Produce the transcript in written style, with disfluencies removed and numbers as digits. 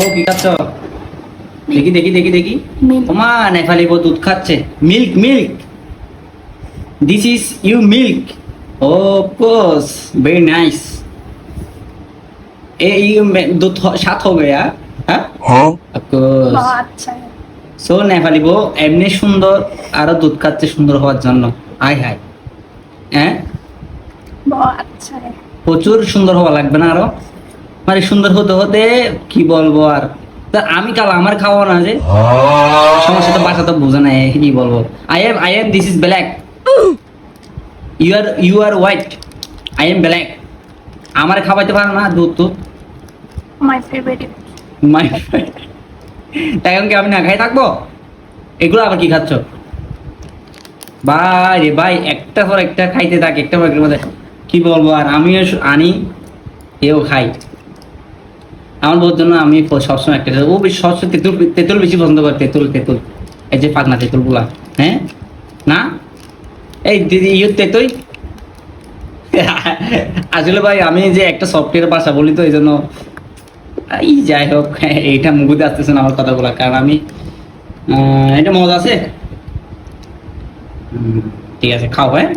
ও কি খাচ্ছ? দেখি দেখি দেখি দেখি। Milk. ওমা নেপালি বউ দুধ খাচ্ছে। Milk milk, this is you milk. ও কোর্স वेरी नाइस। ए यू दूध साथ हो गया। হ্যাঁ কোর্স। बहुत अच्छा है। সো নেপালি বউ এমনি সুন্দর, আরো দুধ খাচ্ছে সুন্দর হওয়ার জন্য। আয় হায়, হ্যাঁ बहुत अच्छा है। প্রচুর সুন্দর হওয়া লাগবে না আরো? মানে সুন্দর হতে হতে কি বলবো আর। তা আমি কালো, আমার খাওয়া না যে সমস্যা তো বাসা তো বোঝে না, কি বলবো। I am this is black, you are white, I am black. আমার খাওয়াইতে পারো না দুধ দুধ My favorite. মাই তাই এখন কি আমি না খাই থাকবো? এগুলো আবার কি খাচ্ছ? ভাই রে ভাই, একটা পর একটা খাইতে থাকে, একটা পর একটা মধ্যে কি বলবো আর। আমিও আনি, এও খাই। আমার বউর জন্য আমি সবসময় একটা, ও বেশি সবসময় তেঁতুল তেঁতুল বেশি পছন্দ করে। তেঁতুল তেঁতুল, এই যে পাকনা তেঁতুল গুলা। হ্যাঁ না, এই দিদি ইয়ে তেঁতুই আসলে ভাই আমি যে একটা সফটওয়্যার ভাষা বলি তো এই জন্য এই যাই হোক, এইটা মুভিতে আসতেছে না আমার কথাগুলা, কারণ আমি এটা মজা আছে। ঠিক আছে, খাও। হ্যাঁ